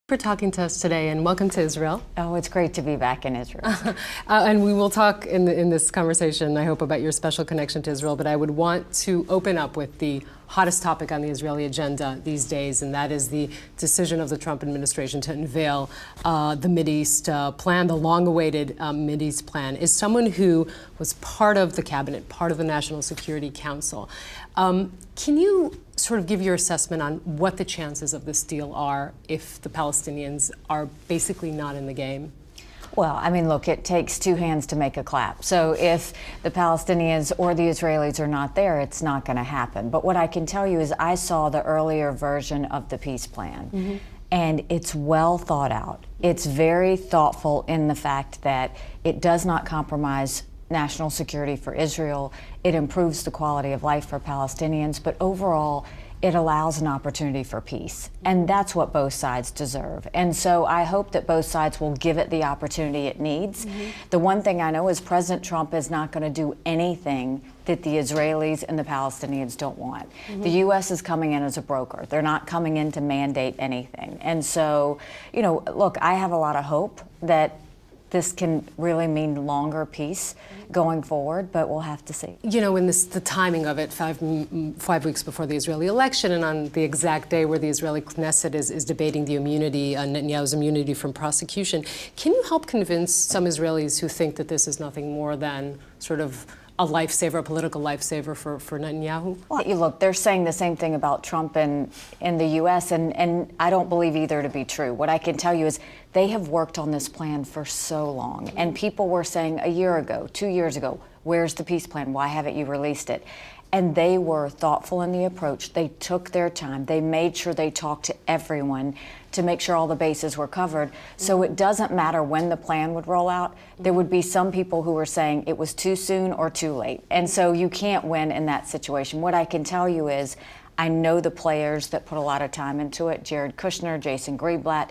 For talking to us today, and welcome to Israel. Oh, it's great to be back in Israel. And we will talk in this conversation, I hope, about your special connection to Israel, but I would want to open up with the hottest topic on the Israeli agenda these days, and that is the decision of the Trump administration to unveil the Mideast plan, the long-awaited Mideast plan. As someone who was part of the cabinet, part of the National Security Council, can you sort of give your assessment on what the chances of this deal are if the Palestinians are basically not in the game? Well, I mean, look, it takes two hands to make a clap. So if the Palestinians or the Israelis are not there, it's not going to happen. But what I can tell you is I saw the earlier version of the peace plan, and it's well thought out. It's very thoughtful in the fact that it does not compromise national security for Israel. It improves the quality of life for Palestinians, but overall, it allows an opportunity for peace. And that's what both sides deserve. And so I hope that both sides will give it the opportunity it needs. The one thing I know is President Trump is not going to do anything that the Israelis and the Palestinians don't want. The U.S. is coming in as a broker. They're not coming in to mandate anything. And so, you know, look, I have a lot of hope that this can really mean longer peace going forward, but we'll have to see. You know, in the timing of it, five weeks before the Israeli election, and on the exact day where the Israeli Knesset is debating the immunity, Netanyahu's immunity from prosecution, can you help convince some Israelis who think that this is nothing more than sort of a lifesaver, a political lifesaver for Netanyahu? Well, you look, they're saying the same thing about Trump in the U.S., and I don't believe either to be true. What I can tell you is they have worked on this plan for so long, and people were saying a year ago, 2 years ago, where's the peace plan? Why haven't you released it? And they were thoughtful in the approach. They took their time. They made sure they talked to everyone to make sure all the bases were covered. So it doesn't matter when the plan would roll out. There would be some people who were saying it was too soon or too late. And so you can't win in that situation. What I can tell you is I know the players that put a lot of time into it, Jared Kushner, Jason Greenblatt,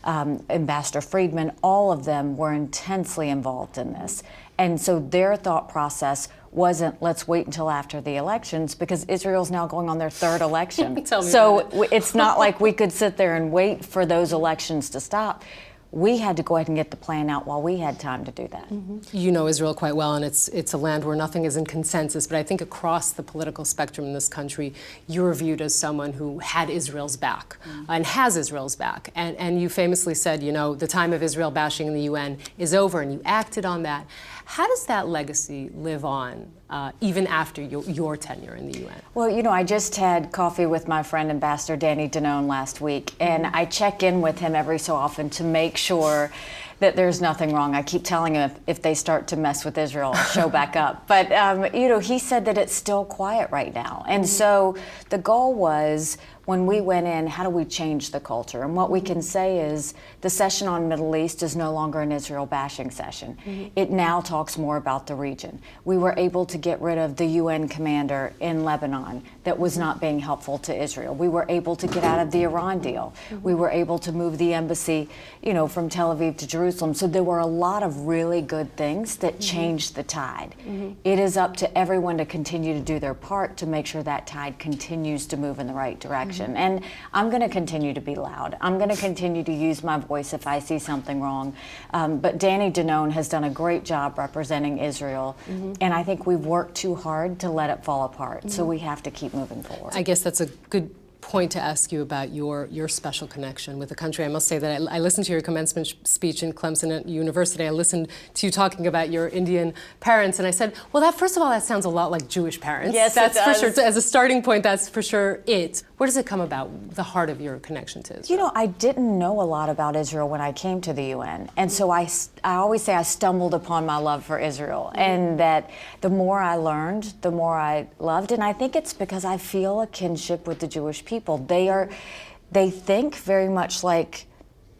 Ambassador Friedman, all of them were intensely involved in this. And so their thought process wasn't let's wait until after the elections, because Israel's now going on their third election. So it's not like we could sit there and wait for those elections to stop. We had to go ahead and get the plan out while we had time to do that. You know Israel quite well, and it's a land where nothing is in consensus, but I think across the political spectrum in this country, you're viewed as someone who had Israel's back and has Israel's back. And you famously said, you know, the time of Israel bashing in the UN is over, and you acted on that. How does that legacy live on even after your tenure in the UN? Well, you know, I just had coffee with my friend Ambassador Danny Danone last week, and I check in with him every so often to make sure that there's nothing wrong. I keep telling him if they start to mess with Israel, I'll show back up. But, you know, he said that it's still quiet right now. And so the goal was, when we went in, how do we change the culture? And what we can say is the session on Middle East is no longer an Israel bashing session. It now talks more about the region. We were able to get rid of the UN commander in Lebanon that was not being helpful to Israel. We were able to get out of the Iran deal. We were able to move the embassy, you know, from Tel Aviv to Jerusalem. So there were a lot of really good things that changed the tide. It is up to everyone to continue to do their part to make sure that tide continues to move in the right direction. And I'm going to continue to be loud. I'm going to continue to use my voice if I see something wrong. But Danny Danone has done a great job representing Israel, and I think we've worked too hard to let it fall apart. So we have to keep moving forward. I guess that's a good point to ask you about your special connection with the country. I must say that I listened to your commencement speech in Clemson University. I listened to you talking about your Indian parents, and I said, well, that first of all, that sounds a lot like Jewish parents. Yes, that's it does. for sure. As a starting point, that's for sure it. Where does it come about, the heart of your connection to Israel? You know, I didn't know a lot about Israel when I came to the UN. And so I always say I stumbled upon my love for Israel. And that the more I learned, the more I loved. And I think it's because I feel a kinship with the Jewish people. They think very much like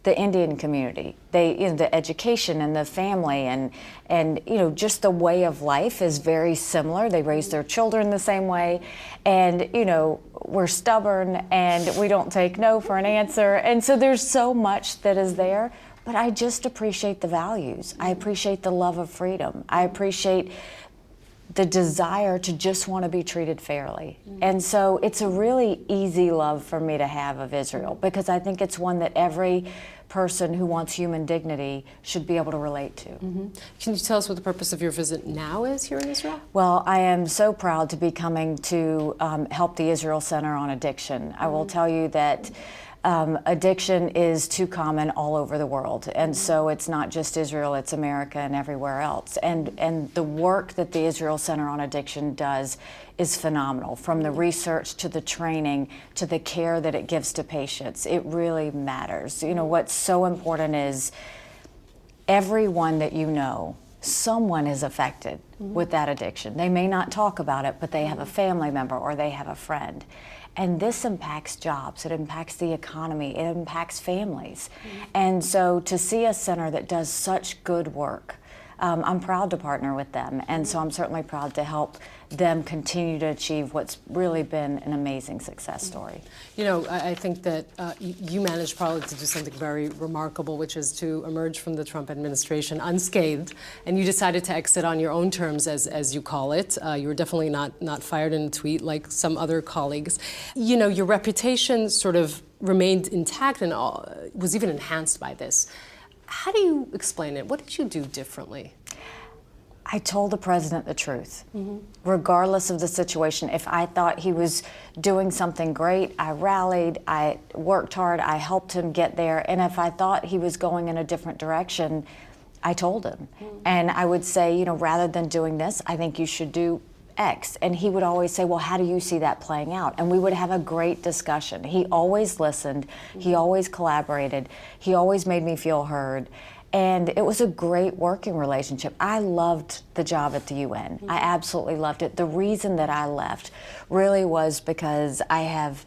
the Indian community. They, you know, the education and the family and you know, just the way of life is very similar. They raise their children the same way, and you know, we're stubborn and we don't take no for an answer. And so there's so much that is there. But I just appreciate the values. I appreciate the love of freedom. I appreciate the desire to just want to be treated fairly. And so it's a really easy love for me to have of Israel, because I think it's one that every person who wants human dignity should be able to relate to. Can you tell us what the purpose of your visit now is here in Israel? Well, I am so proud to be coming to help the Israel Center on Addiction. I will tell you that addiction is too common all over the world, and so it's not just Israel, it's America and everywhere else. And the work that the Israel Center on Addiction does is phenomenal, from the research to the training to the care that it gives to patients. It really matters. You know, what's so important is everyone that you know, someone is affected with that addiction. They may not talk about it, but they have a family member or they have a friend. And this impacts jobs, it impacts the economy, it impacts families. And so to see a center that does such good work, I'm proud to partner with them. And so I'm certainly proud to help them continue to achieve what's really been an amazing success story. You know, I think that you managed probably to do something very remarkable, which is to emerge from the Trump administration unscathed, and you decided to exit on your own terms, as you call it. You were definitely not fired in a tweet like some other colleagues. You know, your reputation sort of remained intact and was even enhanced by this. How do you explain it? What did you do differently? I told the president the truth, regardless of the situation. If I thought he was doing something great, I rallied, I worked hard, I helped him get there. And if I thought he was going in a different direction, I told him. And I would say, you know, rather than doing this, I think you should do X. And he would always say, well, how do you see that playing out? And we would have a great discussion. He always listened. He always collaborated. He always made me feel heard. And it was a great working relationship. I loved the job at the UN. I absolutely loved it. The reason that I left really was because I have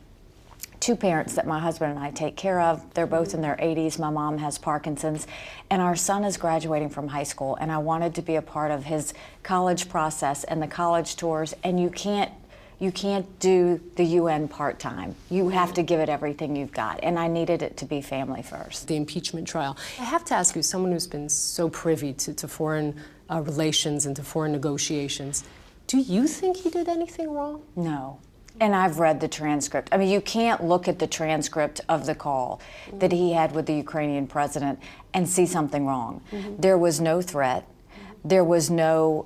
two parents that my husband and I take care of. They're both in their 80s. My mom has Parkinson's, and our son is graduating from high school, and I wanted to be a part of his college process and the college tours, and you can't do the UN part-time. You have to give it everything you've got, and I needed it to be family first. The impeachment trial. I have to ask you, someone who's been so privy to foreign relations and to foreign negotiations, do you think he did anything wrong? No. And I've read the transcript. I mean, you can't look at the transcript of the call that he had with the Ukrainian president and see something wrong. There was no threat. There was no,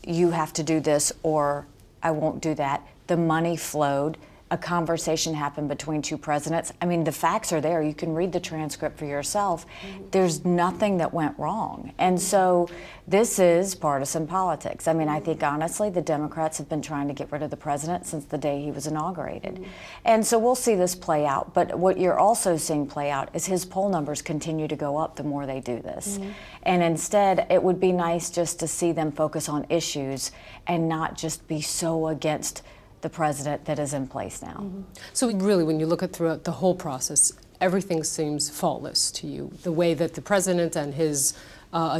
you have to do this or I won't do that. The money flowed. A conversation happened between two presidents. I mean, the facts are there. You can read the transcript for yourself. There's nothing that went wrong. And so this is partisan politics. I mean, I think honestly, the Democrats have been trying to get rid of the president since the day he was inaugurated. And so we'll see this play out. But what you're also seeing play out is his poll numbers continue to go up the more they do this. And instead, it would be nice just to see them focus on issues and not just be so against the president that is in place now. So really, when you look at throughout the whole process, everything seems faultless to you. The way that the president and his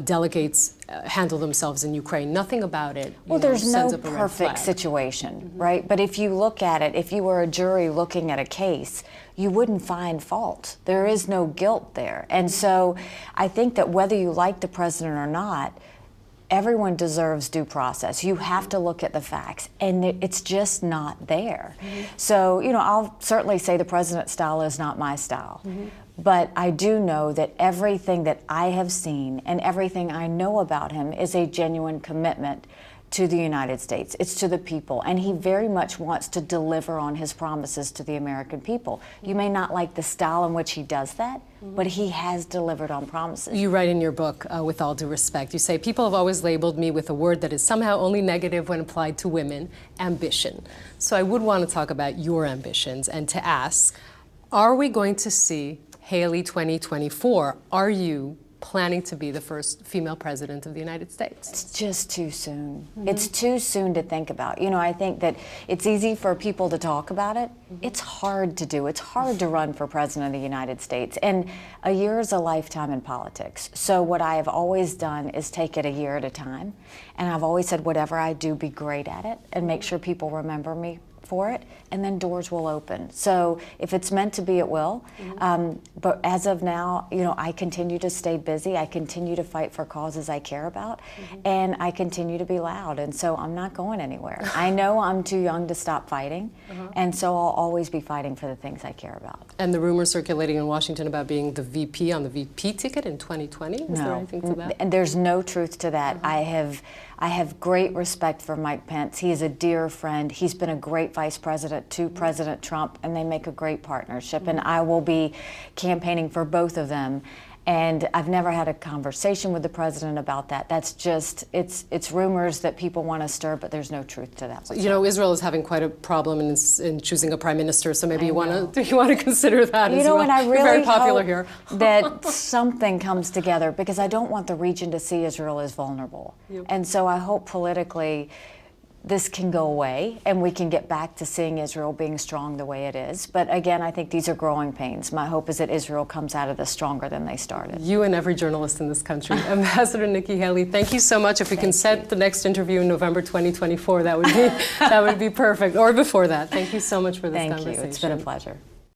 delegates handle themselves in Ukraine, nothing about it. Well, there's no perfect situation, right? But if you look at it, if you were a jury looking at a case, you wouldn't find fault. There is no guilt there. And so I think that whether you like the president or not, everyone deserves due process. You have to look at the facts, and it's just not there. So, you know, I'll certainly say the president's style is not my style. But I do know that everything that I have seen and everything I know about him is a genuine commitment to the United States. It's to the people, and he very much wants to deliver on his promises to the American people. You may not like the style in which he does that, but he has delivered on promises. You write in your book, with all due respect, you say, people have always labeled me with a word that is somehow only negative when applied to women, ambition. So I would want to talk about your ambitions and to ask, are we going to see Haley 2024? Are you planning to be the first female president of the United States? It's just too soon. It's too soon to think about. You know, I think that it's easy for people to talk about it. It's hard to do. It's hard to run for president of the United States. And a year is a lifetime in politics. So what I have always done is take it a year at a time. And I've always said, whatever I do, be great at it and make sure people remember me for it, and then doors will open. So if it's meant to be, it will. But as of now, I continue to stay busy. I continue to fight for causes I care about, and I continue to be loud. And so I'm not going anywhere. I know I'm too young to stop fighting, and so I'll always be fighting for the things I care about. And the rumor circulating in Washington about being the VP on the VP ticket in 2020, is there anything to that? And there's no truth to that. I have great respect for Mike Pence. He is a dear friend. He's been a great vice president to President Trump, and they make a great partnership. And I will be campaigning for both of them. And I've never had a conversation with the president about that. That's just, it's rumors that people want to stir, but there's no truth to that. Israel is having quite a problem in choosing a prime minister, so maybe you want to consider that as well. And I really You're very popular hope here. that something comes together, because I don't want the region to see Israel as vulnerable. And so I hope politically this can go away and we can get back to seeing Israel being strong the way it is. But again, I think these are growing pains. My hope is that Israel comes out of this stronger than they started. You and every journalist in this country. Ambassador Nikki Haley, thank you so much. If we can set the next interview in November 2024, that would be perfect. Or before that. Thank you so much for this conversation. Thank you. It's been a pleasure.